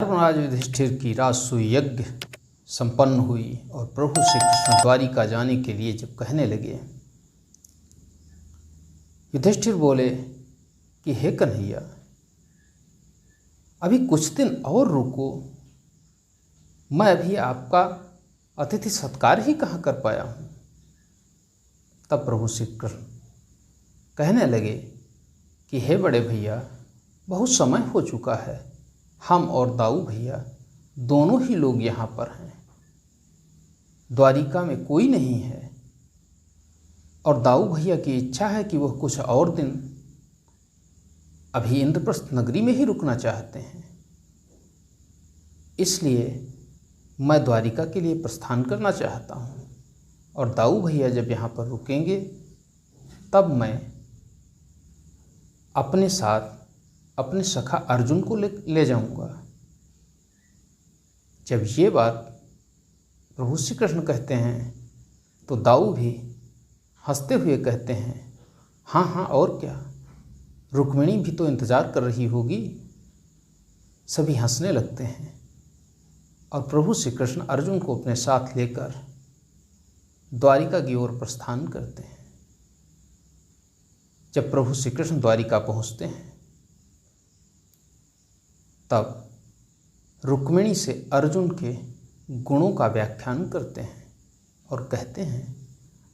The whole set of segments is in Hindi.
धर्मराज युधिष्ठिर की राजसूय यज्ञ संपन्न हुई और प्रभु श्री कृष्ण द्वारिका जाने के लिए जब कहने लगे, युधिष्ठिर बोले कि हे कन्हैया, अभी कुछ दिन और रुको, मैं अभी आपका अतिथि सत्कार ही कहाँ कर पाया हूँ। तब प्रभु श्री कृष्ण कहने लगे कि हे बड़े भैया, बहुत समय हो चुका है, हम और दाऊ भैया दोनों ही लोग यहाँ पर हैं, द्वारिका में कोई नहीं है और दाऊ भैया की इच्छा है कि वह कुछ और दिन अभी इंद्रप्रस्थ नगरी में ही रुकना चाहते हैं। इसलिए मैं द्वारिका के लिए प्रस्थान करना चाहता हूँ और दाऊ भैया जब यहाँ पर रुकेंगे तब मैं अपने साथ अपने सखा अर्जुन को ले जाऊँगा। जब ये बात प्रभु श्री कृष्ण कहते हैं तो दाऊ भी हंसते हुए कहते हैं, हाँ हाँ और क्या, रुक्मिणी भी तो इंतज़ार कर रही होगी। सभी हंसने लगते हैं और प्रभु श्री कृष्ण अर्जुन को अपने साथ लेकर द्वारिका की ओर प्रस्थान करते हैं। जब प्रभु श्री कृष्ण द्वारिका पहुँचते हैं तब रुक्मिणी से अर्जुन के गुणों का व्याख्यान करते हैं और कहते हैं,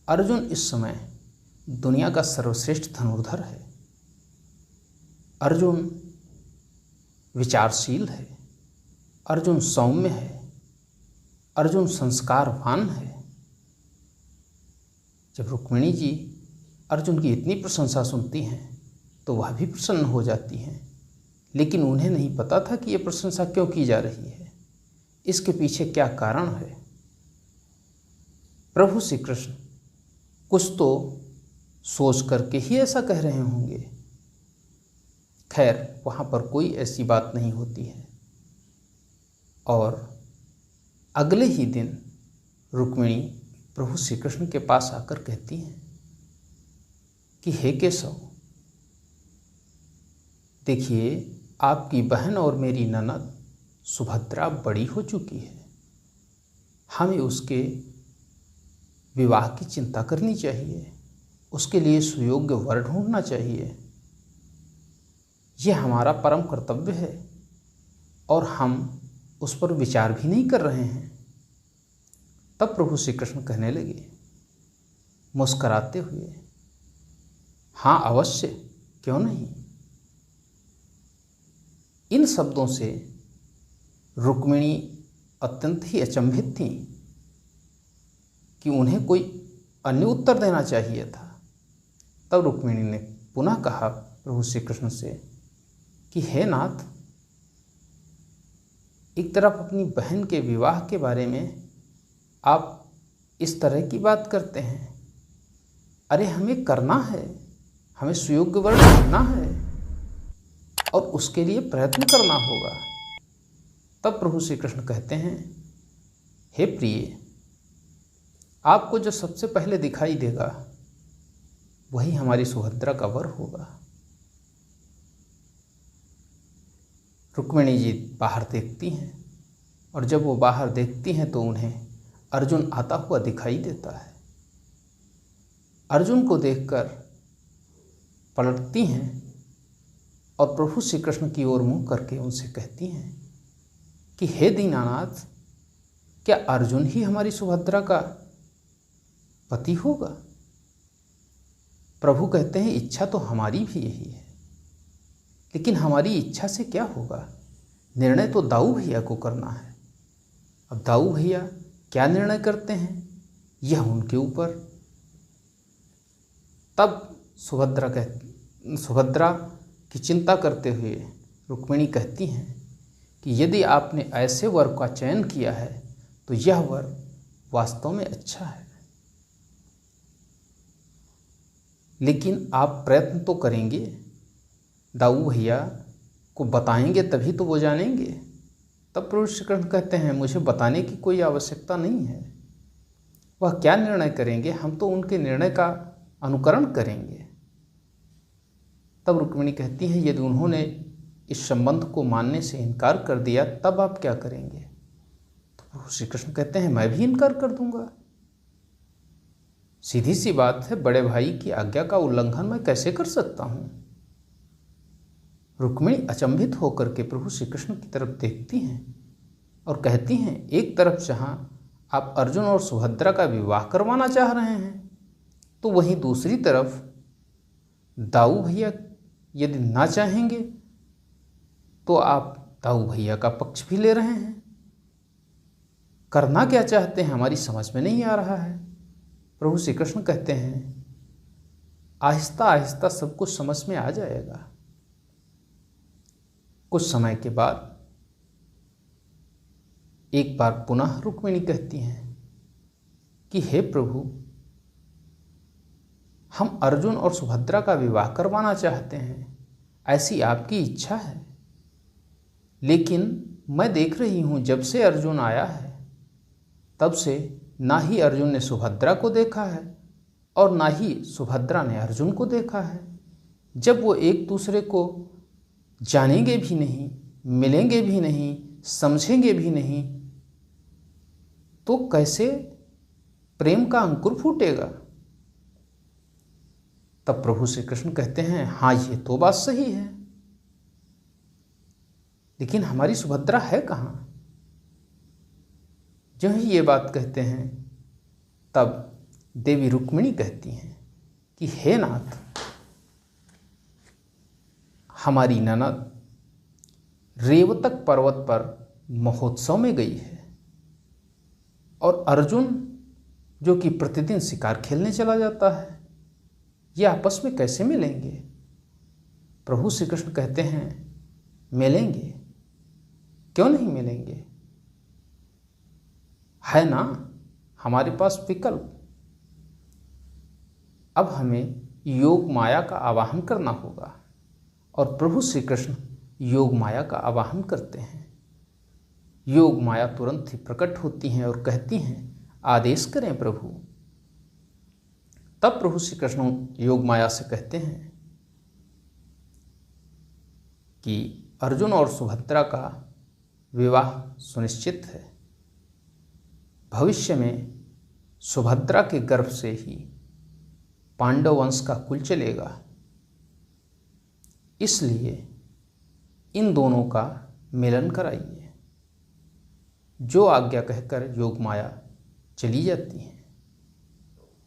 अर्जुन इस समय दुनिया का सर्वश्रेष्ठ धनुर्धर है, अर्जुन विचारशील है, अर्जुन सौम्य है, अर्जुन संस्कारवान है। जब रुक्मिणी जी अर्जुन की इतनी प्रशंसा सुनती हैं तो वह भी प्रसन्न हो जाती हैं, लेकिन उन्हें नहीं पता था कि यह प्रशंसा क्यों की जा रही है, इसके पीछे क्या कारण है। प्रभु श्री कृष्ण कुछ तो सोच करके ही ऐसा कह रहे होंगे। खैर, वहाँ पर कोई ऐसी बात नहीं होती है और अगले ही दिन रुक्मिणी प्रभु श्री कृष्ण के पास आकर कहती हैं कि हे केशव, देखिए आपकी बहन और मेरी ननद सुभद्रा बड़ी हो चुकी है, हमें उसके विवाह की चिंता करनी चाहिए, उसके लिए सुयोग्य वर ढूंढना चाहिए। यह हमारा परम कर्तव्य है और हम उस पर विचार भी नहीं कर रहे हैं। तब प्रभु श्री कृष्ण कहने लगे मुस्कराते हुए, हाँ अवश्य, क्यों नहीं। इन शब्दों से रुक्मिणी अत्यंत ही अचंभित थी कि उन्हें कोई अन्य उत्तर देना चाहिए था। तब रुक्मिणी ने पुनः कहा प्रभु श्री कृष्ण से कि हे नाथ, एक तरफ अपनी बहन के विवाह के बारे में आप इस तरह की बात करते हैं, अरे हमें करना है, हमें सुयोग्य वर ढूंढना है और उसके लिए प्रयत्न करना होगा। तब प्रभु श्री कृष्ण कहते हैं, हे प्रिय, आपको जो सबसे पहले दिखाई देगा वही हमारी सुभद्रा का वर होगा। रुक्मिणी जी बाहर देखती हैं और जब वो बाहर देखती हैं तो उन्हें अर्जुन आता हुआ दिखाई देता है। अर्जुन को देखकर पलटती हैं और प्रभु श्री कृष्ण की ओर मुँह करके उनसे कहती हैं कि हे दीनानाथ, क्या अर्जुन ही हमारी सुभद्रा का पति होगा। प्रभु कहते हैं इच्छा तो हमारी भी यही है, लेकिन हमारी इच्छा से क्या होगा, निर्णय तो दाऊ भैया को करना है। अब दाऊ भैया क्या निर्णय करते हैं यह उनके ऊपर। तब सुभद्रा की चिंता करते हुए रुक्मिणी कहती हैं कि यदि आपने ऐसे वर का चयन किया है तो यह वर वास्तव में अच्छा है, लेकिन आप प्रयत्न तो करेंगे, दाऊ भैया को बताएंगे तभी तो वो जानेंगे। तब प्रभु श्री कृष्ण कहते हैं मुझे बताने की कोई आवश्यकता नहीं है, वह क्या निर्णय करेंगे हम तो उनके निर्णय का अनुकरण करेंगे। तब रुक्मिणी कहती है यदि उन्होंने इस संबंध को मानने से इनकार कर दिया, तब आप क्या करेंगे? तो प्रभु श्री कृष्ण कहते हैं, मैं भी इनकार कर दूंगा। सीधी सी बात है, बड़े भाई की आज्ञा का उल्लंघन मैं कैसे कर सकता हूं? रुक्मिणी अचंभित होकर के प्रभु श्री कृष्ण की तरफ देखती हैं और कहती हैं, एक तरफ जहां आप अर्जुन और सुभद्रा का विवाह करवाना चाह रहे हैं, तो वहीं दूसरी तरफ दाऊ भैया यदि ना चाहेंगे तो आप दाऊ भैया का पक्ष भी ले रहे हैं। करना क्या चाहते हैं हमारी समझ में नहीं आ रहा है। प्रभु श्री कृष्ण कहते हैं, आहिस्ता आहिस्ता सब कुछ समझ में आ जाएगा। कुछ समय के बाद एक बार पुनः रुक्मिणी कहती हैं कि हे प्रभु, हम अर्जुन और सुभद्रा का विवाह करवाना चाहते हैं, ऐसी आपकी इच्छा है। लेकिन मैं देख रही हूं जब से अर्जुन आया है तब से ना ही अर्जुन ने सुभद्रा को देखा है और ना ही सुभद्रा ने अर्जुन को देखा है। जब वो एक दूसरे को जानेंगे भी नहीं, मिलेंगे भी नहीं, समझेंगे भी नहीं, तो कैसे प्रेम का अंकुर फूटेगा? तब प्रभु श्री कृष्ण कहते हैं, हाँ ये तो बात सही है, लेकिन हमारी सुभद्रा है कहाँ? जो ही ये बात कहते हैं तब देवी रुक्मिणी कहती हैं कि हे नाथ, हमारी ननद रेवतक पर्वत पर महोत्सव में गई है और अर्जुन जो कि प्रतिदिन शिकार खेलने चला जाता है, ये आपस में कैसे मिलेंगे? प्रभु श्री कृष्ण कहते हैं, मिलेंगे, क्यों नहीं मिलेंगे? है ना हमारे पास विकल्प। अब हमें योग माया का आवाहन करना होगा और प्रभु श्री कृष्ण योग माया का आवाहन करते हैं। योग माया तुरंत ही प्रकट होती हैं और कहती हैं, आदेश करें प्रभु। तब प्रभु श्री कृष्ण योग माया से कहते हैं कि अर्जुन और सुभद्रा का विवाह सुनिश्चित है। भविष्य में सुभद्रा के गर्भ से ही पांडव वंश का कुल चलेगा, इसलिए इन दोनों का मिलन कराइए। जो आज्ञा कहकर योग माया चली जाती है।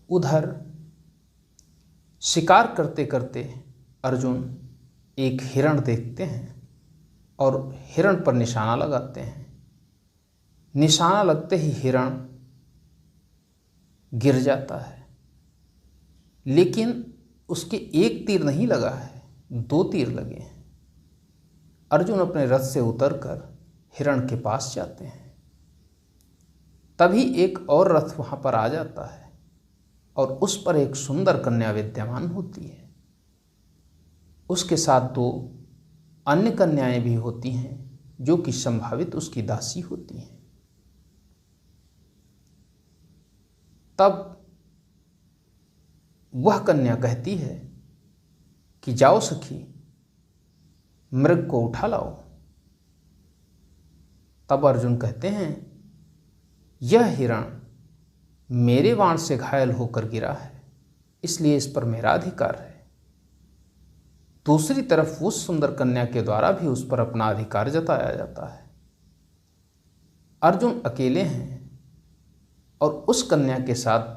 उधर शिकार करते करते अर्जुन एक हिरण देखते हैं और हिरण पर निशाना लगाते हैं। निशाना लगते ही हिरण गिर जाता है, लेकिन उसके एक तीर नहीं लगा है, 2 तीर लगे हैं। अर्जुन अपने रथ से उतरकर हिरण के पास जाते हैं। तभी एक और रथ वहां पर आ जाता है और उस पर एक सुंदर कन्या विद्यमान होती है। उसके साथ 2 अन्य कन्याएं भी होती हैं जो कि संभावित उसकी दासी होती हैं। तब वह कन्या कहती है कि जाओ सखी, मृग को उठा लाओ। तब अर्जुन कहते हैं, यह हिरण मेरे बाण से घायल होकर गिरा है, इसलिए इस पर मेरा अधिकार है। दूसरी तरफ उस सुंदर कन्या के द्वारा भी उस पर अपना अधिकार जताया जाता है। अर्जुन अकेले हैं और उस कन्या के साथ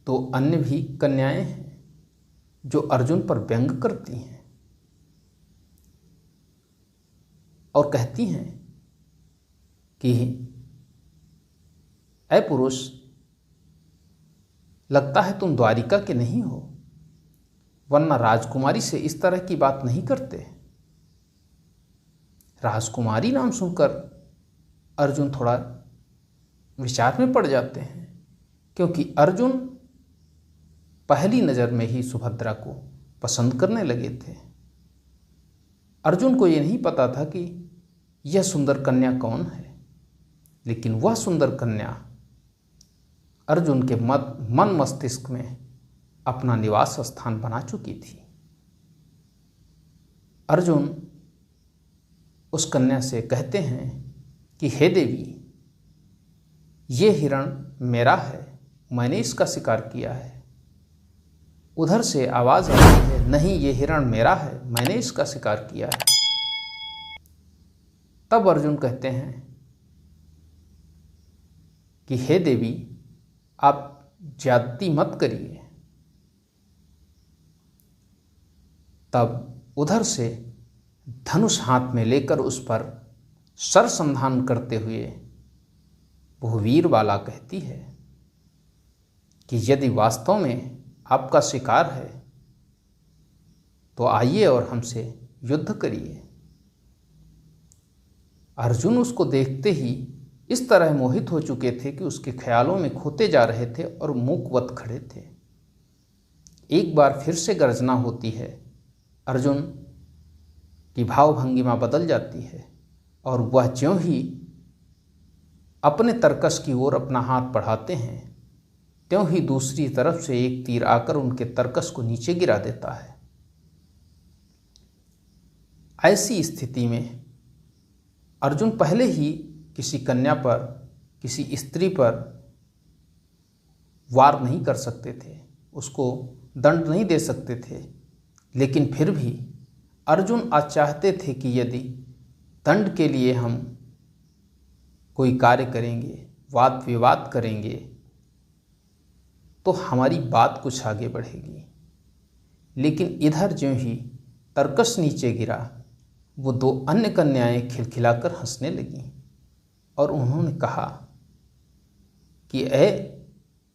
2 अन्य भी कन्याएं हैं जो अर्जुन पर व्यंग करती हैं और कहती हैं कि ऐ पुरुष, लगता है तुम द्वारिका के नहीं हो, वरना राजकुमारी से इस तरह की बात नहीं करते। राजकुमारी नाम सुनकर अर्जुन थोड़ा विचार में पड़ जाते हैं, क्योंकि अर्जुन पहली नज़र में ही सुभद्रा को पसंद करने लगे थे। अर्जुन को ये नहीं पता था कि यह सुंदर कन्या कौन है, लेकिन वह सुंदर कन्या अर्जुन के मन मस्तिष्क में अपना निवास स्थान बना चुकी थी। अर्जुन उस कन्या से कहते हैं कि हे देवी, ये हिरण मेरा है, मैंने इसका शिकार किया है। उधर से आवाज़ आती है, नहीं, ये हिरण मेरा है, मैंने इसका शिकार किया है। तब अर्जुन कहते हैं कि हे देवी, आप ज्यादती मत करिए। तब उधर से धनुष हाथ में लेकर उस पर सरसंधान करते हुए वो वीरबाला कहती है कि यदि वास्तव में आपका शिकार है तो आइए और हमसे युद्ध करिए। अर्जुन उसको देखते ही इस तरह मोहित हो चुके थे कि उसके ख्यालों में खोते जा रहे थे और मूकवत खड़े थे। एक बार फिर से गर्जना होती है, अर्जुन की भाव भंगिमा बदल जाती है और वह ज्यों ही अपने तरकस की ओर अपना हाथ बढ़ाते हैं त्यों ही दूसरी तरफ से एक तीर आकर उनके तरकस को नीचे गिरा देता है। ऐसी स्थिति में अर्जुन पहले ही किसी कन्या पर, किसी स्त्री पर वार नहीं कर सकते थे, उसको दंड नहीं दे सकते थे, लेकिन फिर भी अर्जुन आज चाहते थे कि यदि दंड के लिए हम कोई कार्य करेंगे, वाद विवाद करेंगे, तो हमारी बात कुछ आगे बढ़ेगी। लेकिन इधर ज्यों ही तरकस नीचे गिरा, वो दो अन्य कन्याएं खिलखिलाकर हंसने लगीं और उन्होंने कहा कि ए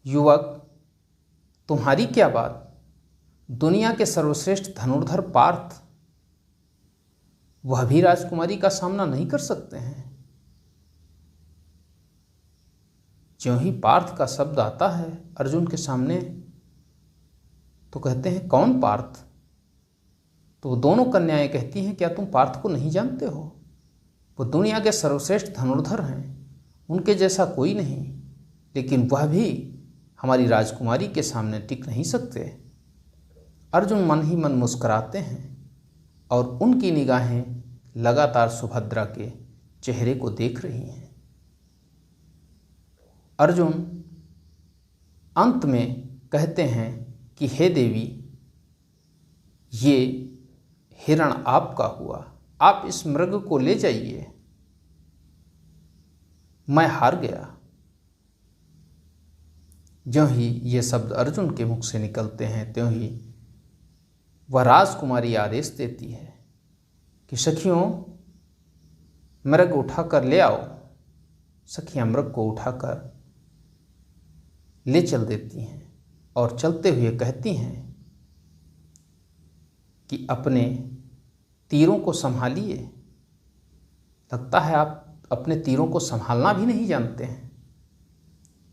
युवक, तुम्हारी क्या बात, दुनिया के सर्वश्रेष्ठ धनुर्धर पार्थ वह भी राजकुमारी का सामना नहीं कर सकते हैं। ज्यों ही पार्थ का शब्द आता है अर्जुन के सामने तो कहते हैं, कौन पार्थ? तो वो दोनों कन्याएं कहती हैं, क्या तुम पार्थ को नहीं जानते हो? वो दुनिया के सर्वश्रेष्ठ धनुर्धर हैं, उनके जैसा कोई नहीं, लेकिन वह भी हमारी राजकुमारी के सामने टिक नहीं सकते। अर्जुन मन ही मन मुस्कुराते हैं और उनकी निगाहें लगातार सुभद्रा के चेहरे को देख रही हैं। अर्जुन अंत में कहते हैं कि हे देवी, ये हिरण आपका हुआ, आप इस मृग को ले जाइए, मैं हार गया। ज्यों ही ये शब्द अर्जुन के मुख से निकलते हैं त्यों ही वह राजकुमारी आदेश देती है कि सखियों, मृग उठाकर ले आओ। सखियां मृग को उठाकर ले चल देती हैं और चलते हुए कहती हैं कि अपने तीरों को संभालिए। लगता है आप अपने तीरों को संभालना भी नहीं जानते हैं।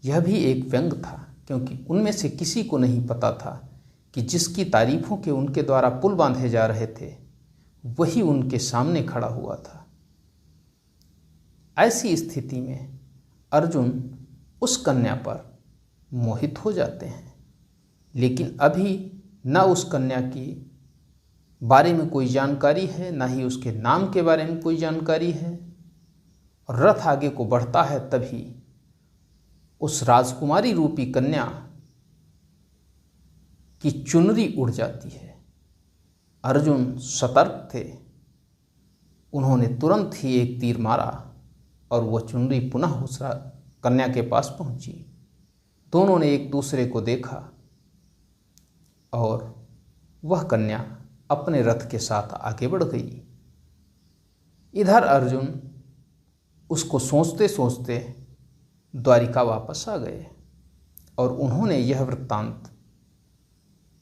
यह भी एक व्यंग था, क्योंकि उनमें से किसी को नहीं पता था कि जिसकी तारीफों के उनके द्वारा पुल बांधे जा रहे थे वही उनके सामने खड़ा हुआ था। ऐसी स्थिति में अर्जुन उस कन्या पर मोहित हो जाते हैं, लेकिन अभी न उस कन्या की बारे में कोई जानकारी है, ना ही उसके नाम के बारे में कोई जानकारी है। और रथ आगे को बढ़ता है, तभी उस राजकुमारी रूपी कन्या की चुनरी उड़ जाती है। अर्जुन सतर्क थे, उन्होंने तुरंत ही एक तीर मारा और वह चुनरी पुनः उस कन्या के पास पहुंची। दोनों ने एक दूसरे को देखा और वह कन्या अपने रथ के साथ आगे बढ़ गई। इधर अर्जुन उसको सोचते सोचते द्वारिका वापस आ गए और उन्होंने यह वृत्तांत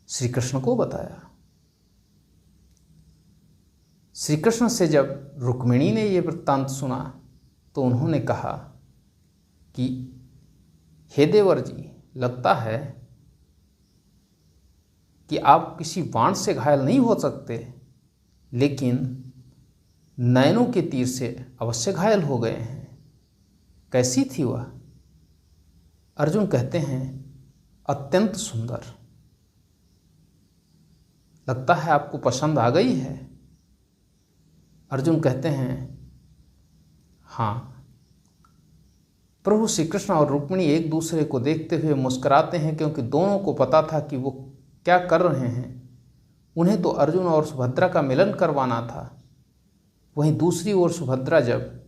श्री कृष्ण को बताया। श्री कृष्ण से जब रुक्मिणी ने यह वृत्तांत सुना तो उन्होंने कहा कि हे देवर जी, लगता है कि आप किसी बाण से घायल नहीं हो सकते, लेकिन नयनों के तीर से अवश्य घायल हो गए हैं। कैसी थी वह? अर्जुन कहते हैं, अत्यंत सुंदर। लगता है आपको पसंद आ गई है। अर्जुन कहते हैं, हाँ, प्रभु श्री कृष्ण और रुक्मिणी एक दूसरे को देखते हुए मुस्कुराते हैं, क्योंकि दोनों को पता था कि वो क्या कर रहे हैं। उन्हें तो अर्जुन और सुभद्रा का मिलन करवाना था। वहीं दूसरी ओर सुभद्रा जब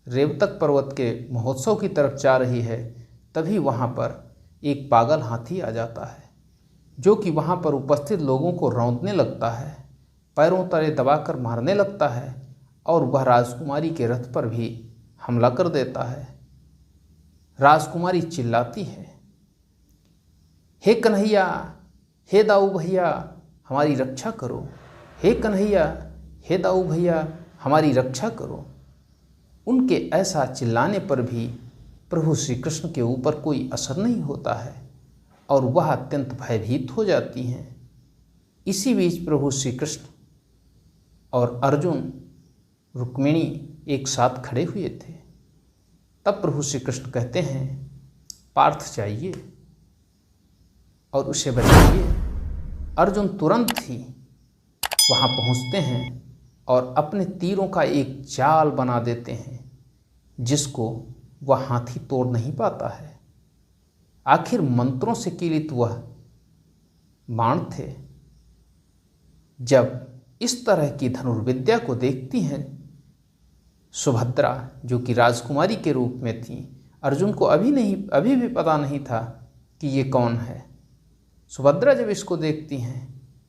रेवतक पर्वत के महोत्सव की तरफ जा रही है, तभी वहाँ पर एक पागल हाथी आ जाता है, जो कि वहाँ पर उपस्थित लोगों को रौंदने लगता है, पैरों तले दबाकर मारने लगता है और वह राजकुमारी के रथ पर भी हमला कर देता है। राजकुमारी चिल्लाती है, हे कन्हैया, हे दाऊ भैया, हमारी रक्षा करो। हे कन्हैया, हे दाऊ भैया, हमारी रक्षा करो। उनके ऐसा चिल्लाने पर भी प्रभु श्री कृष्ण के ऊपर कोई असर नहीं होता है और वह अत्यंत भयभीत हो जाती हैं। इसी बीच प्रभु श्री कृष्ण और अर्जुन रुक्मिणी एक साथ खड़े हुए थे। तब प्रभु श्री कृष्ण कहते हैं, पार्थ जाइए और उसे बचाइए। अर्जुन तुरंत ही वहाँ पहुँचते हैं और अपने तीरों का एक जाल बना देते हैं, जिसको वह हाथी तोड़ नहीं पाता है। आखिर मंत्रों से कीलित वह बाण थे। जब इस तरह की धनुर्विद्या को देखती हैं सुभद्रा, जो कि राजकुमारी के रूप में थी, अर्जुन को अभी भी पता नहीं था कि ये कौन है। सुभद्रा जब इसको देखती हैं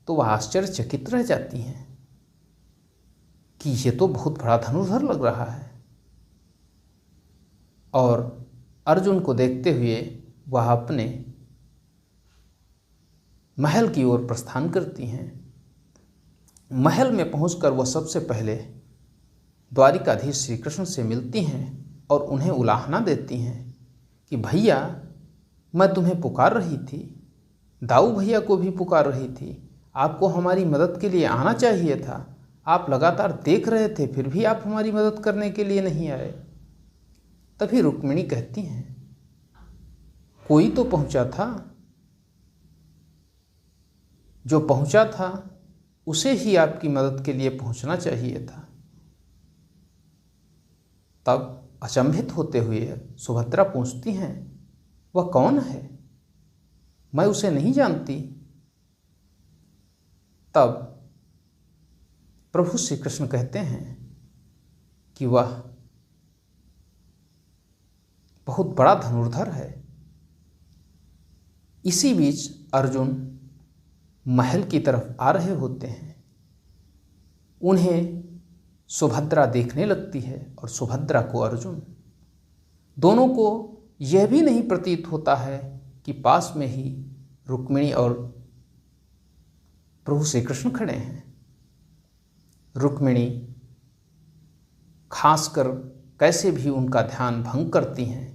तो वह आश्चर्यचकित रह जाती हैं कि ये तो बहुत बड़ा धनुर्धर लग रहा है। और अर्जुन को देखते हुए वह अपने महल की ओर प्रस्थान करती हैं। महल में पहुंचकर वह सबसे पहले द्वारिकाधीश श्री कृष्ण से मिलती हैं और उन्हें उलाहना देती हैं कि भैया, मैं तुम्हें पुकार रही थी, दाऊ भैया को भी पुकार रही थी, आपको हमारी मदद के लिए आना चाहिए था। आप लगातार देख रहे थे, फिर भी आप हमारी मदद करने के लिए नहीं आए। तभी रुक्मिणी कहती हैं, कोई तो पहुंचा था, जो पहुंचा था उसे ही आपकी मदद के लिए पहुंचना चाहिए था। तब अचंभित होते हुए सुभद्रा पूछती हैं, वह कौन है? मैं उसे नहीं जानती। तब प्रभु श्री कृष्ण कहते हैं कि वह बहुत बड़ा धनुर्धर है। इसी बीच अर्जुन महल की तरफ आ रहे होते हैं। उन्हें सुभद्रा देखने लगती है और सुभद्रा को अर्जुन। दोनों को यह भी नहीं प्रतीत होता है कि पास में ही रुक्मिणी और प्रभु श्री कृष्ण खड़े हैं। रुक्मिणी खासकर कैसे भी उनका ध्यान भंग करती हैं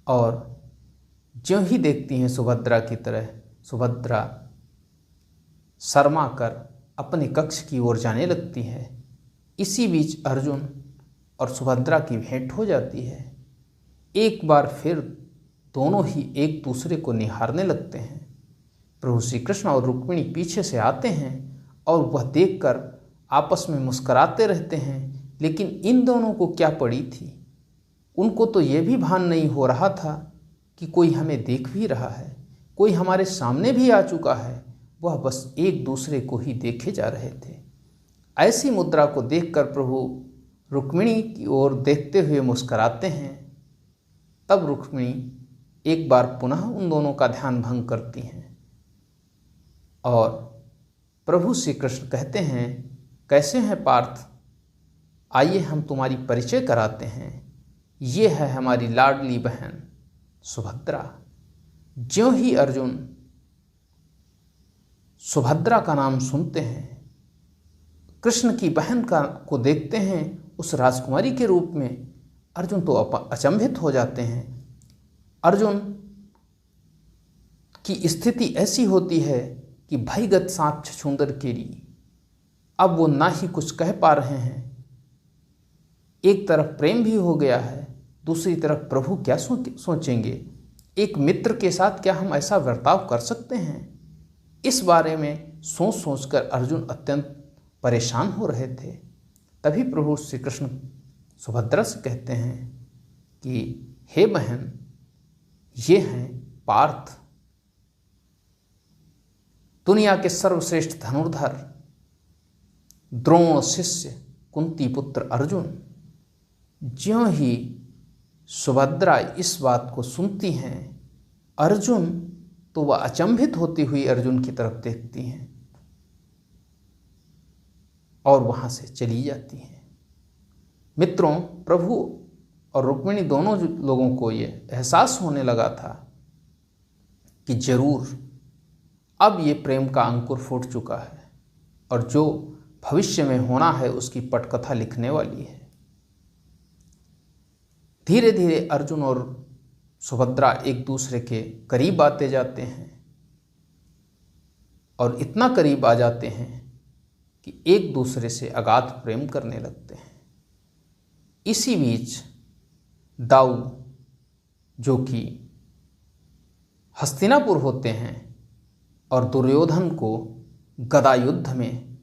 और ज्यों ही देखती हैं सुभद्रा की तरह, सुभद्रा शर्मा कर अपने कक्ष की ओर जाने लगती है। इसी बीच अर्जुन और सुभद्रा की भेंट हो जाती है। एक बार फिर दोनों ही एक दूसरे को निहारने लगते हैं। प्रभु श्री कृष्ण और रुक्मिणी पीछे से आते हैं और वह देखकर आपस में मुस्कुराते रहते हैं। लेकिन इन दोनों को क्या पड़ी थी, उनको तो ये भी भान नहीं हो रहा था कि कोई हमें देख भी रहा है, कोई हमारे सामने भी आ चुका है। वह बस एक दूसरे को ही देखे जा रहे थे। ऐसी मुद्रा को देखकर प्रभु रुक्मिणी की ओर देखते हुए मुस्कुराते हैं। तब रुक्मिणी एक बार पुनः उन दोनों का ध्यान भंग करती हैं और प्रभु श्री कृष्ण कहते हैं, कैसे हैं पार्थ, आइए हम तुम्हारी परिचय कराते हैं। ये है हमारी लाडली बहन सुभद्रा। ज्यों ही अर्जुन सुभद्रा का नाम सुनते हैं, कृष्ण की बहन को देखते हैं उस राजकुमारी के रूप में, अर्जुन तो अचंभित हो जाते हैं। अर्जुन की स्थिति ऐसी होती है कि भयगत सांप छछूंदर केरी। अब वो ना ही कुछ कह पा रहे हैं। एक तरफ प्रेम भी हो गया है, दूसरी तरफ प्रभु क्या सोचेंगे। एक मित्र के साथ क्या हम ऐसा बर्ताव कर सकते हैं? इस बारे में सोच सोचकर अर्जुन अत्यंत परेशान हो रहे थे। तभी प्रभु श्री कृष्ण सुभद्रा से कहते हैं कि हे बहन, ये हैं पार्थ, दुनिया के सर्वश्रेष्ठ धनुर्धर, द्रोण शिष्य, कुंती पुत्र अर्जुन। ज्यों ही सुभद्रा इस बात को सुनती हैं, अर्जुन तो वह अचंभित होती हुई अर्जुन की तरफ देखती हैं और वहां से चली जाती हैं। मित्रों, प्रभु और रुक्मिणी दोनों लोगों को ये एहसास होने लगा था कि जरूर अब ये प्रेम का अंकुर फूट चुका है और जो भविष्य में होना है उसकी पटकथा लिखने वाली है। धीरे धीरे अर्जुन और सुभद्रा एक दूसरे के करीब आते जाते हैं और इतना करीब आ जाते हैं कि एक दूसरे से अगाध प्रेम करने लगते हैं। इसी बीच दाऊ, जो कि हस्तिनापुर होते हैं और दुर्योधन को गदा युद्ध में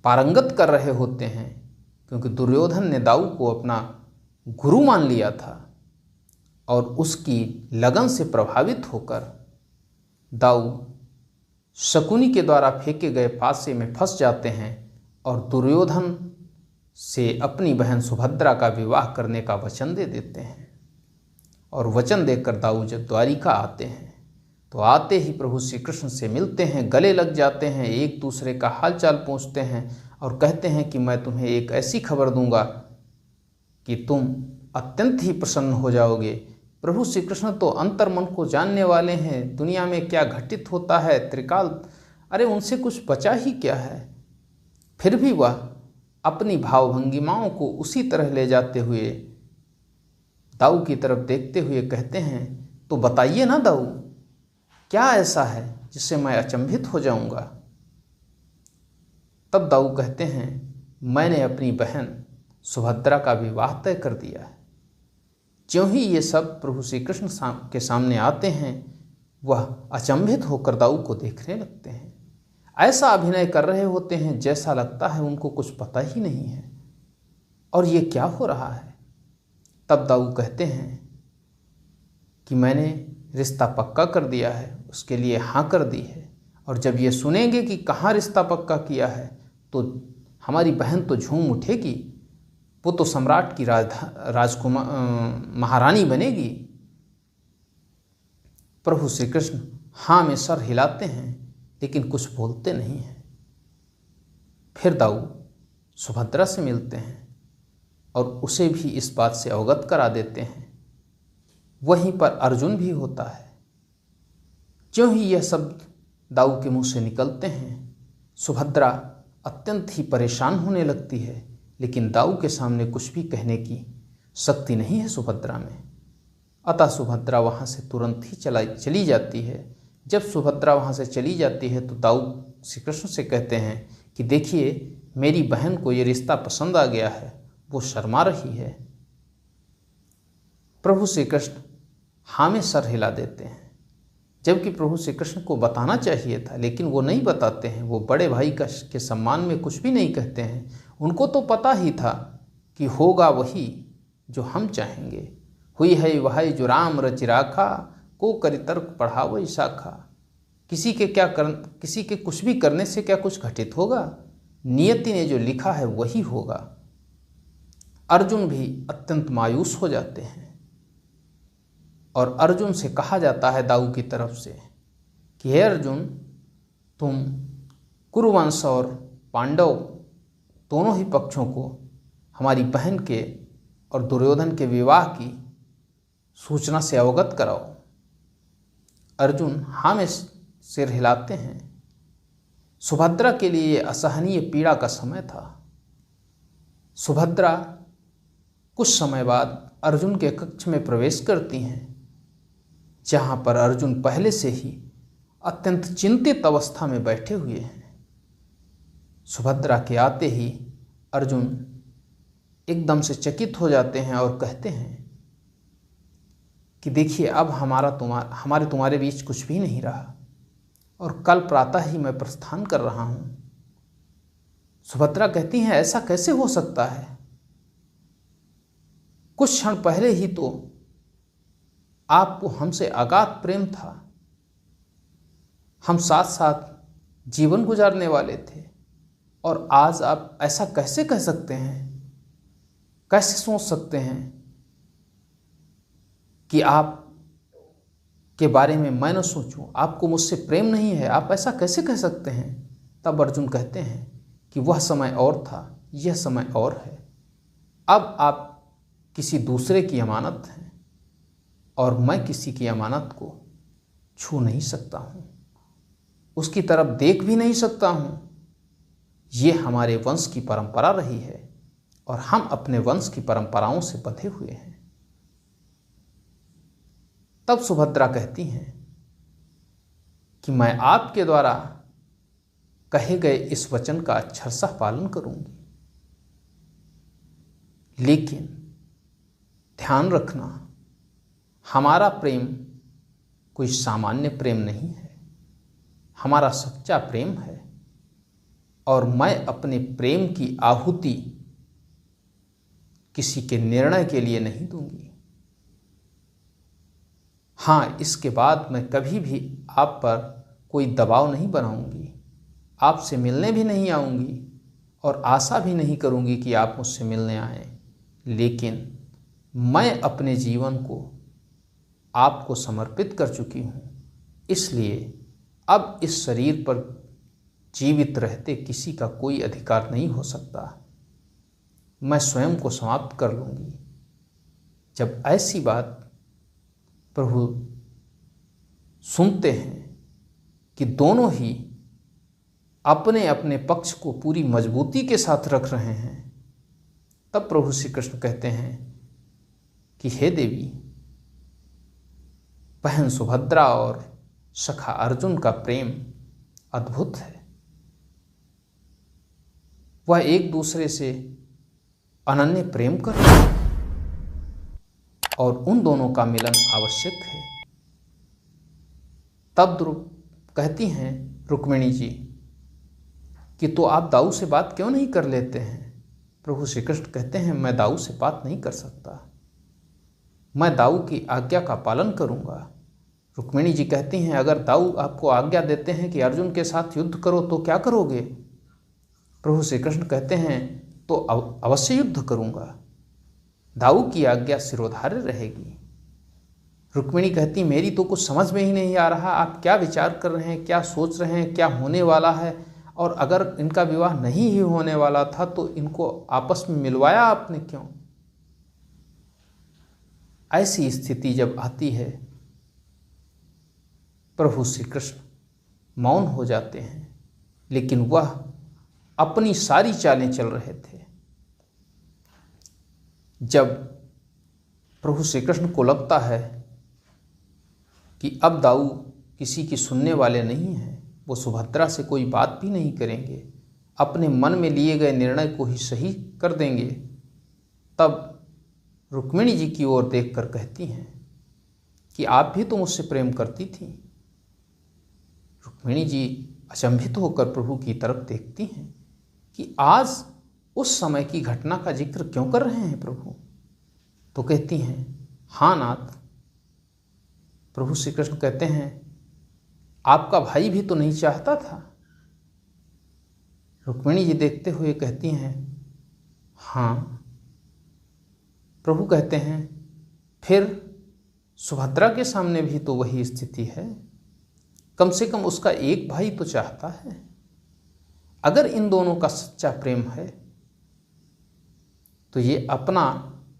पारंगत कर रहे होते हैं, क्योंकि दुर्योधन ने दाऊ को अपना गुरु मान लिया था और उसकी लगन से प्रभावित होकर दाऊ शकुनी के द्वारा फेंके गए पासे में फंस जाते हैं और दुर्योधन से अपनी बहन सुभद्रा का विवाह करने का वचन दे देते हैं। और वचन देकर दाऊ जब द्वारिका आते हैं तो आते ही प्रभु श्री कृष्ण से मिलते हैं, गले लग जाते हैं, एक दूसरे का हालचाल पूछते हैं और कहते हैं कि मैं तुम्हें एक ऐसी खबर दूंगा कि तुम अत्यंत ही प्रसन्न हो जाओगे। प्रभु श्री कृष्ण तो अंतर्मन को जानने वाले हैं, दुनिया में क्या घटित होता है त्रिकाल, अरे उनसे कुछ बचा ही क्या है। फिर भी वह अपनी भावभंगिमाओं को उसी तरह ले जाते हुए दाऊ की तरफ देखते हुए कहते हैं, तो बताइए ना दाऊ, क्या ऐसा है जिससे मैं अचंभित हो जाऊंगा। तब दाऊ कहते हैं, मैंने अपनी बहन सुभद्रा का विवाह तय कर दिया है। ज्यों ही ये सब प्रभु श्री कृष्ण के सामने आते हैं, वह अचंभित होकर दाऊ को देखने लगते हैं। ऐसा अभिनय कर रहे होते हैं जैसा लगता है उनको कुछ पता ही नहीं है और ये क्या हो रहा है। तब दाऊ कहते हैं कि मैंने रिश्ता पक्का कर दिया है, उसके लिए हाँ कर दी है, और जब ये सुनेंगे कि कहाँ रिश्ता पक्का किया है तो हमारी बहन तो झूम उठेगी, वो तो सम्राट की राजकुमार महारानी बनेगी। प्रभु श्री कृष्ण हाँ में सर हिलाते हैं लेकिन कुछ बोलते नहीं हैं। फिर दाऊ सुभद्रा से मिलते हैं और उसे भी इस बात से अवगत करा देते हैं। वहीं पर अर्जुन भी होता है। ज्यों ही यह शब्द दाऊ के मुंह से निकलते हैं, सुभद्रा अत्यंत ही परेशान होने लगती है, लेकिन दाऊ के सामने कुछ भी कहने की शक्ति नहीं है सुभद्रा में। अतः सुभद्रा वहाँ से तुरंत ही चली जाती है। जब सुभद्रा वहाँ से चली जाती है तो दाऊ श्री कृष्ण से कहते हैं कि देखिए, मेरी बहन को ये रिश्ता पसंद आ गया है, वो शर्मा रही है। प्रभु श्री कृष्ण हाँ में सर हिला देते हैं, जबकि प्रभु श्री कृष्ण को बताना चाहिए था, लेकिन वो नहीं बताते हैं। वो बड़े भाई के सम्मान में कुछ भी नहीं कहते हैं। उनको तो पता ही था कि होगा वही जो हम चाहेंगे। हुई है वही जो राम रचि राखा, को करि तर्क पढ़ावै शाखा। किसी के कुछ भी करने से क्या कुछ घटित होगा? नियति ने जो लिखा है वही होगा। अर्जुन भी अत्यंत मायूस हो जाते हैं और अर्जुन से कहा जाता है दाऊ की तरफ से कि हे अर्जुन, तुम कुरुवंश और पांडव दोनों ही पक्षों को हमारी बहन के और दुर्योधन के विवाह की सूचना से अवगत कराओ। अर्जुन हाँ में सिर हिलाते हैं। सुभद्रा के लिए असहनीय पीड़ा का समय था। सुभद्रा कुछ समय बाद अर्जुन के कक्ष में प्रवेश करती हैं, जहाँ पर अर्जुन पहले से ही अत्यंत चिंतित अवस्था में बैठे हुए हैं। सुभद्रा के आते ही अर्जुन एकदम से चकित हो जाते हैं और कहते हैं कि देखिए, अब हमारे तुम्हारे बीच कुछ भी नहीं रहा और कल प्रातः ही मैं प्रस्थान कर रहा हूँ। सुभद्रा कहती हैं, ऐसा कैसे हो सकता है? कुछ क्षण पहले ही तो आपको हमसे अगाध प्रेम था, हम साथ साथ जीवन गुजारने वाले थे, और आज आप ऐसा कैसे कह सकते हैं, कैसे सोच सकते हैं कि आप के बारे में मैं न सोचूं, आपको मुझसे प्रेम नहीं है, आप ऐसा कैसे कह सकते हैं। तब अर्जुन कहते हैं कि वह समय और था, यह समय और है। अब आप किसी दूसरे की अमानत हैं और मैं किसी की अमानत को छू नहीं सकता हूँ, उसकी तरफ देख भी नहीं सकता हूँ। ये हमारे वंश की परंपरा रही है और हम अपने वंश की परंपराओं से बंधे हुए हैं। तब सुभद्रा कहती हैं कि मैं आपके द्वारा कहे गए इस वचन का अक्षरशः पालन करूंगी, लेकिन ध्यान रखना, हमारा प्रेम कोई सामान्य प्रेम नहीं है, हमारा सच्चा प्रेम है, और मैं अपने प्रेम की आहुति किसी के निर्णय के लिए नहीं दूंगी। हाँ, इसके बाद मैं कभी भी आप पर कोई दबाव नहीं बनाऊंगी, आपसे मिलने भी नहीं आऊंगी और आशा भी नहीं करूंगी कि आप मुझसे मिलने आएं, लेकिन मैं अपने जीवन को आपको समर्पित कर चुकी हूँ, इसलिए अब इस शरीर पर जीवित रहते किसी का कोई अधिकार नहीं हो सकता, मैं स्वयं को समाप्त कर लूँगी। जब ऐसी बात प्रभु सुनते हैं कि दोनों ही अपने अपने पक्ष को पूरी मजबूती के साथ रख रहे हैं, तब प्रभु श्री कृष्ण कहते हैं कि हे देवी, बहन सुभद्रा और सखा अर्जुन का प्रेम अद्भुत है। वह एक दूसरे से अनन्य प्रेम कर रहे हैं और उन दोनों का मिलन आवश्यक है। तब कहती हैं रुक्मिणी जी कि तो आप दाऊ से बात क्यों नहीं कर लेते हैं। प्रभु श्री कृष्ण कहते हैं मैं दाऊ से बात नहीं कर सकता, मैं दाऊ की आज्ञा का पालन करूंगा। रुक्मिणी जी कहती हैं अगर दाऊ आपको आज्ञा देते हैं कि अर्जुन के साथ युद्ध करो तो क्या करोगे। प्रभु श्री कृष्ण कहते हैं तो अवश्य युद्ध करूंगा, दाऊ की आज्ञा सिरोधार्य रहेगी। रुक्मिणी कहती मेरी तो कुछ समझ में ही नहीं आ रहा, आप क्या विचार कर रहे हैं, क्या सोच रहे हैं, क्या होने वाला है, और अगर इनका विवाह नहीं ही होने वाला था तो इनको आपस में मिलवाया आपने क्यों। ऐसी स्थिति जब आती है, प्रभु श्री कृष्ण मौन हो जाते हैं, लेकिन वह अपनी सारी चालें चल रहे थे। जब प्रभु श्री कृष्ण को लगता है कि अब दाऊ किसी की सुनने वाले नहीं हैं, वो सुभद्रा से कोई बात भी नहीं करेंगे, अपने मन में लिए गए निर्णय को ही सही कर देंगे, तब रुक्मिणी जी की ओर देखकर कहती हैं कि आप भी तो मुझसे प्रेम करती थी। रुक्मिणी जी अचंभित होकर प्रभु की तरफ देखती हैं कि आज उस समय की घटना का जिक्र क्यों कर रहे हैं प्रभु। तो कहती हैं हाँ नाथ। प्रभु श्री कृष्ण कहते हैं आपका भाई भी तो नहीं चाहता था। रुक्मिणी जी देखते हुए कहती हैं हाँ। प्रभु कहते हैं फिर सुभद्रा के सामने भी तो वही स्थिति है, कम से कम उसका एक भाई तो चाहता है। अगर इन दोनों का सच्चा प्रेम है तो ये अपना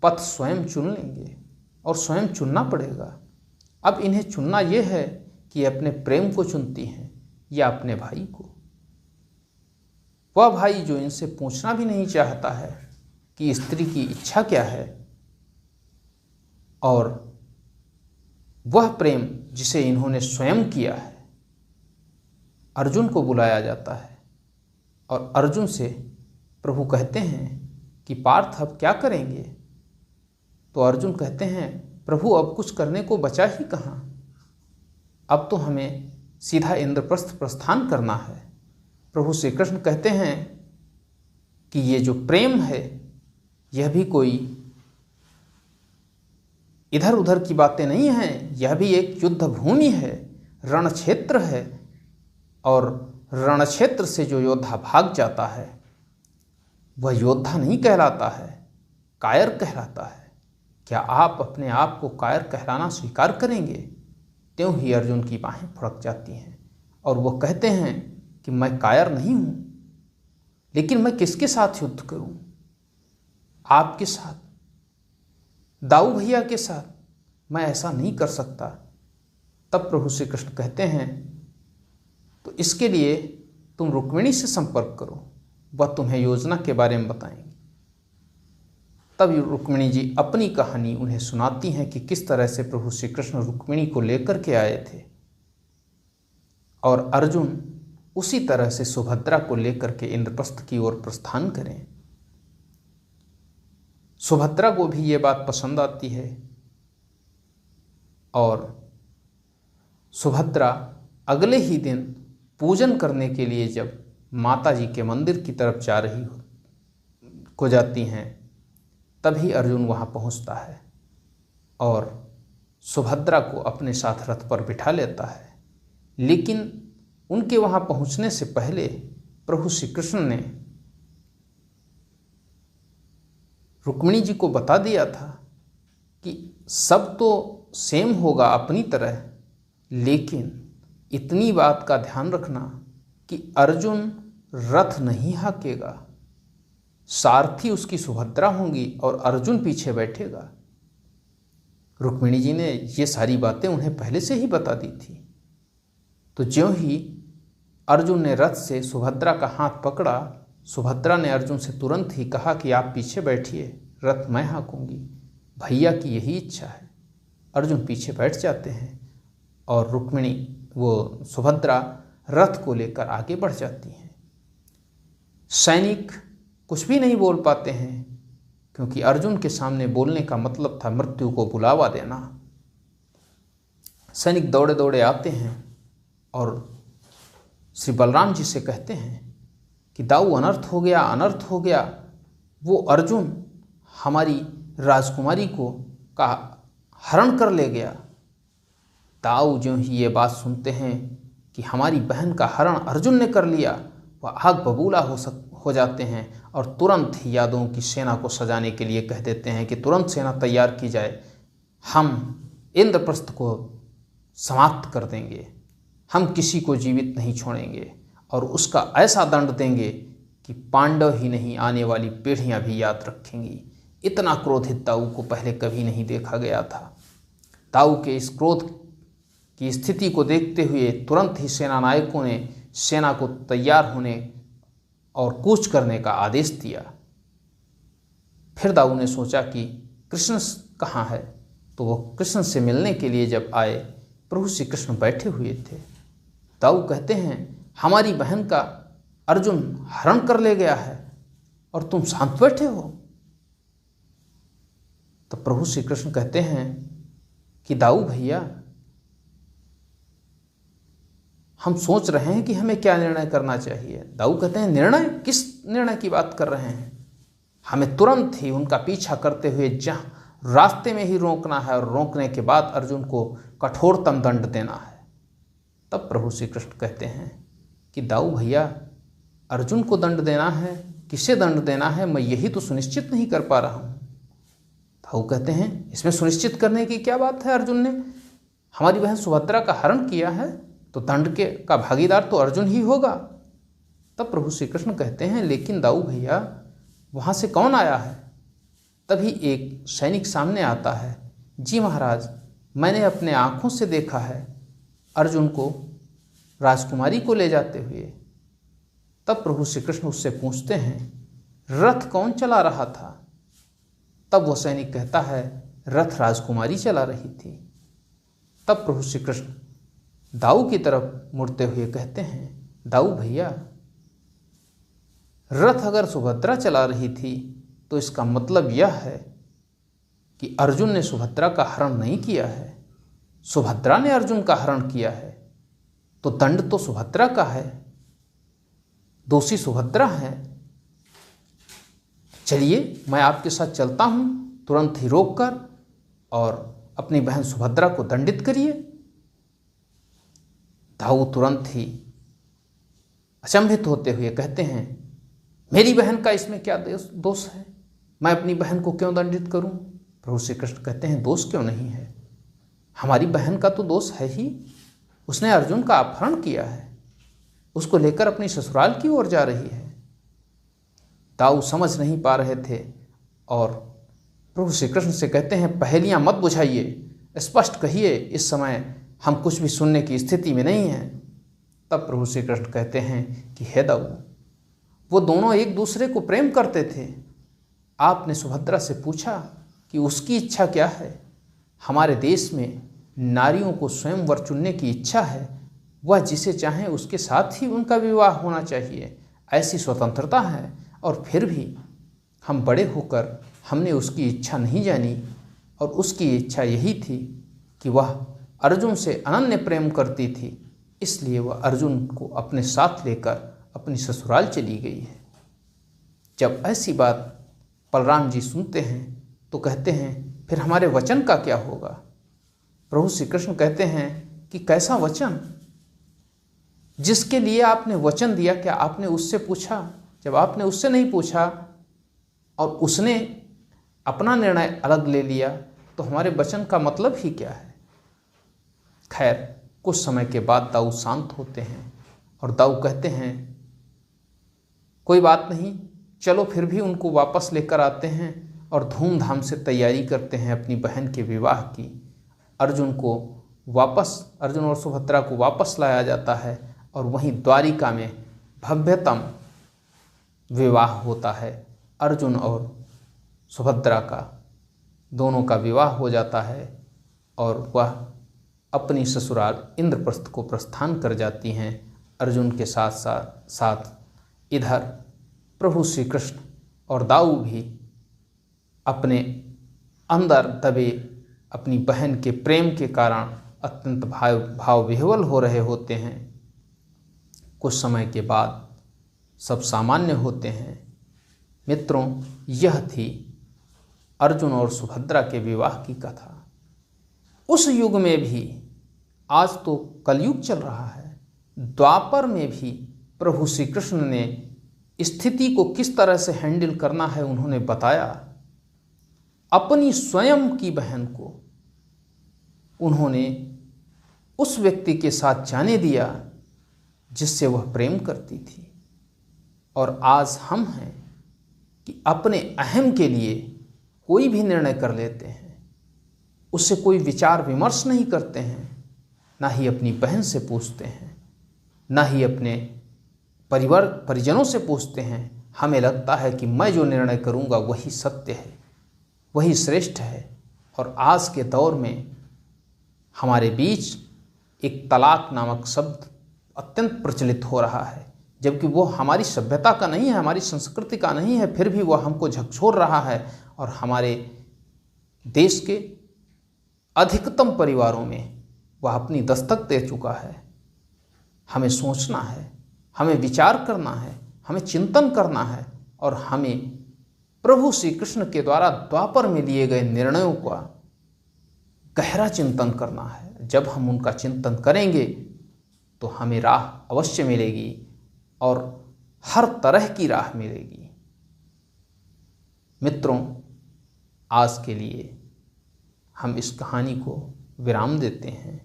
पथ स्वयं चुन लेंगे और स्वयं चुनना पड़ेगा। अब इन्हें चुनना यह है कि अपने प्रेम को चुनती हैं या अपने भाई को। वह भाई जो इनसे पूछना भी नहीं चाहता है कि स्त्री की इच्छा क्या है, और वह प्रेम जिसे इन्होंने स्वयं किया है। अर्जुन को बुलाया जाता है और अर्जुन से प्रभु कहते हैं कि पार्थ अब क्या करेंगे। तो अर्जुन कहते हैं प्रभु अब कुछ करने को बचा ही कहाँ, अब तो हमें सीधा इंद्रप्रस्थ प्रस्थान करना है। प्रभु श्री कृष्ण कहते हैं कि ये जो प्रेम है यह भी कोई इधर उधर की बातें नहीं हैं, यह भी एक युद्ध भूमि है, रण क्षेत्र है। और रण क्षेत्र से जो योद्धा भाग जाता है वह योद्धा नहीं कहलाता है, कायर कहलाता है। क्या आप अपने आप को कायर कहलाना स्वीकार करेंगे? त्यों ही अर्जुन की बाहें फड़क जाती हैं और वो कहते हैं कि मैं कायर नहीं हूं, लेकिन मैं किसके साथ युद्ध करूं? आपके साथ, दाऊ भैया के साथ मैं ऐसा नहीं कर सकता। तब प्रभु श्री कृष्ण कहते हैं, तो इसके लिए तुम रुक्मिणी से संपर्क करो, वह तुम्हें योजना के बारे में बताएंगी। तब रुक्मिणी जी अपनी कहानी उन्हें सुनाती हैं कि किस तरह से प्रभु श्री कृष्ण रुक्मिणी को लेकर के आए थे और अर्जुन उसी तरह से सुभद्रा को लेकर के इंद्रप्रस्थ की ओर प्रस्थान करें। सुभद्रा को भी ये बात पसंद आती है और सुभद्रा अगले ही दिन पूजन करने के लिए जब माता जी के मंदिर की तरफ जाती हैं, तभी अर्जुन वहाँ पहुँचता है और सुभद्रा को अपने साथ रथ पर बिठा लेता है। लेकिन उनके वहाँ पहुँचने से पहले प्रभु श्री कृष्ण ने रुक्मिणी जी को बता दिया था कि सब तो सेम होगा अपनी तरह, लेकिन इतनी बात का ध्यान रखना कि अर्जुन रथ नहीं हाँकेगा, सारथी उसकी सुभद्रा होंगी और अर्जुन पीछे बैठेगा। रुक्मिणी जी ने ये सारी बातें उन्हें पहले से ही बता दी थी। तो ज्यों ही अर्जुन ने रथ से सुभद्रा का हाथ पकड़ा, सुभद्रा ने अर्जुन से तुरंत ही कहा कि आप पीछे बैठिए, रथ मैं हाँकूंगी, भैया की यही इच्छा है। अर्जुन पीछे बैठ जाते हैं और रुक्मिणी वो सुभद्रा रथ को लेकर आगे बढ़ जाती हैं। सैनिक कुछ भी नहीं बोल पाते हैं क्योंकि अर्जुन के सामने बोलने का मतलब था मृत्यु को बुलावा देना। सैनिक दौड़े दौड़े आते हैं और श्री बलराम जी से कहते हैं कि दाऊ अनर्थ हो गया, अनर्थ हो गया, वो अर्जुन हमारी राजकुमारी का हरण कर ले गया। दाऊ जो ही ये बात सुनते हैं कि हमारी बहन का हरण अर्जुन ने कर लिया, वह आग बबूला हो जाते हैं और तुरंत ही यादवों की सेना को सजाने के लिए कह देते हैं कि तुरंत सेना तैयार की जाए, हम इंद्रप्रस्थ को समाप्त कर देंगे, हम किसी को जीवित नहीं छोड़ेंगे और उसका ऐसा दंड देंगे कि पांडव ही नहीं आने वाली पीढ़ियां भी याद रखेंगी। इतना क्रोधित दाऊ को पहले कभी नहीं देखा गया था। दाऊ के इस क्रोध की स्थिति को देखते हुए तुरंत ही सेना नायकों ने सेना को तैयार होने और कूच करने का आदेश दिया। फिर दाऊ ने सोचा कि कृष्ण कहाँ है, तो वो कृष्ण से मिलने के लिए जब आए, प्रभु श्री कृष्ण बैठे हुए थे। दाऊ कहते हैं, हमारी बहन का अर्जुन हरण कर ले गया है और तुम शांत बैठे हो। तो प्रभु श्री कृष्ण कहते हैं कि दाऊ भैया, हम सोच रहे हैं कि हमें क्या निर्णय करना चाहिए। दाऊ कहते हैं, निर्णय? किस निर्णय की बात कर रहे हैं? हमें तुरंत ही उनका पीछा करते हुए जहाँ रास्ते में ही रोकना है और रोकने के बाद अर्जुन को कठोरतम दंड देना है। तब प्रभु श्री कृष्ण कहते हैं कि दाऊ भैया, अर्जुन को दंड देना है, किसे दंड देना है, मैं यही तो सुनिश्चित नहीं कर पा रहा हूँ। दाऊ कहते हैं, इसमें सुनिश्चित करने की क्या बात है? अर्जुन ने हमारी बहन सुभद्रा का हरण किया है तो दंड का भागीदार तो अर्जुन ही होगा। तब प्रभु श्री कृष्ण कहते हैं, लेकिन दाऊ भैया, वहाँ से कौन आया है? तभी एक सैनिक सामने आता है, जी महाराज, मैंने अपने आँखों से देखा है अर्जुन को राजकुमारी को ले जाते हुए। तब प्रभु श्री कृष्ण उससे पूछते हैं, रथ कौन चला रहा था? तब वो सैनिक कहता है, रथ राजकुमारी चला रही थी। तब प्रभु श्री कृष्ण दाऊ की तरफ मुड़ते हुए कहते हैं, दाऊ भैया, रथ अगर सुभद्रा चला रही थी तो इसका मतलब यह है कि अर्जुन ने सुभद्रा का हरण नहीं किया है, सुभद्रा ने अर्जुन का हरण किया है, तो दंड तो सुभद्रा का है, दोषी सुभद्रा है। चलिए, मैं आपके साथ चलता हूँ, तुरंत ही रोककर, और अपनी बहन सुभद्रा को दंडित करिए। दाऊ तुरंत ही अचंभित होते हुए कहते हैं, मेरी बहन का इसमें क्या दोष है? मैं अपनी बहन को क्यों दंडित करूं? प्रभु श्री कृष्ण कहते हैं, दोष क्यों नहीं है, हमारी बहन का तो दोष है ही। उसने अर्जुन का अपहरण किया है, उसको लेकर अपनी ससुराल की ओर जा रही है। दाऊ समझ नहीं पा रहे थे और प्रभु श्री कृष्ण से कहते हैं, पहेलियां मत बुझाइए, स्पष्ट कहिए, इस समय हम कुछ भी सुनने की स्थिति में नहीं हैं। तब प्रभु श्री कृष्ण कहते हैं कि हे दाऊ, वो दोनों एक दूसरे को प्रेम करते थे। आपने सुभद्रा से पूछा कि उसकी इच्छा क्या है? हमारे देश में नारियों को स्वयंवर चुनने की इच्छा है, वह जिसे चाहें उसके साथ ही उनका विवाह होना चाहिए, ऐसी स्वतंत्रता है। और फिर भी हम बड़े होकर हमने उसकी इच्छा नहीं जानी, और उसकी इच्छा यही थी कि वह अर्जुन से अनन्य प्रेम करती थी, इसलिए वह अर्जुन को अपने साथ लेकर अपनी ससुराल चली गई है। जब ऐसी बात बलराम जी सुनते हैं तो कहते हैं, फिर हमारे वचन का क्या होगा? प्रभु श्री कृष्ण कहते हैं कि कैसा वचन? जिसके लिए आपने वचन दिया, क्या आपने उससे पूछा? जब आपने उससे नहीं पूछा और उसने अपना निर्णय अलग ले लिया, तो हमारे वचन का मतलब ही क्या है? खैर, कुछ समय के बाद दाऊ शांत होते हैं और दाऊ कहते हैं, कोई बात नहीं, चलो फिर भी उनको वापस लेकर आते हैं और धूमधाम से तैयारी करते हैं अपनी बहन के विवाह की। अर्जुन और सुभद्रा को वापस लाया जाता है और वहीं द्वारिका में भव्यतम विवाह होता है। अर्जुन और सुभद्रा का दोनों का विवाह हो जाता है और वह अपनी ससुराल इंद्रप्रस्थ को प्रस्थान कर जाती हैं। अर्जुन के साथ साथ इधर प्रभु श्री कृष्ण और दाऊ भी अपने अंदर दबे अपनी बहन के प्रेम के कारण अत्यंत भाव विह्वल हो रहे होते हैं। कुछ समय के बाद सब सामान्य होते हैं। मित्रों, यह थी अर्जुन और सुभद्रा के विवाह की कथा। उस युग में भी, आज तो कलयुग चल रहा है, द्वापर में भी प्रभु श्री कृष्ण ने स्थिति को किस तरह से हैंडल करना है उन्होंने बताया। अपनी स्वयं की बहन को उन्होंने उस व्यक्ति के साथ जाने दिया जिससे वह प्रेम करती थी। और आज हम हैं कि अपने अहम के लिए कोई भी निर्णय कर लेते हैं, उससे कोई विचार विमर्श नहीं करते हैं, ना ही अपनी बहन से पूछते हैं, ना ही अपने परिजनों से पूछते हैं। हमें लगता है कि मैं जो निर्णय करूंगा वही सत्य है, वही श्रेष्ठ है। और आज के दौर में हमारे बीच एक तलाक नामक शब्द अत्यंत प्रचलित हो रहा है, जबकि वो हमारी सभ्यता का नहीं है, हमारी संस्कृति का नहीं है, फिर भी वह हमको झकझोर रहा है और हमारे देश के अधिकतम परिवारों में वह अपनी दस्तक दे चुका है। हमें सोचना है, हमें विचार करना है, हमें चिंतन करना है और हमें प्रभु श्री कृष्ण के द्वारा द्वापर में लिए गए निर्णयों का गहरा चिंतन करना है। जब हम उनका चिंतन करेंगे तो हमें राह अवश्य मिलेगी और हर तरह की राह मिलेगी। मित्रों, आज के लिए हम इस कहानी को विराम देते हैं।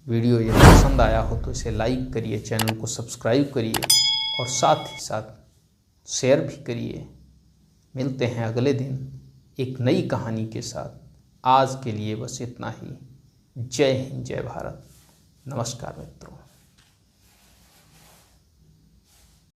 वीडियो यदि पसंद आया हो तो इसे लाइक करिए, चैनल को सब्सक्राइब करिए और साथ ही साथ शेयर भी करिए। मिलते हैं अगले दिन एक नई कहानी के साथ। आज के लिए बस इतना ही। जय हिंद, जय भारत। नमस्कार मित्रों।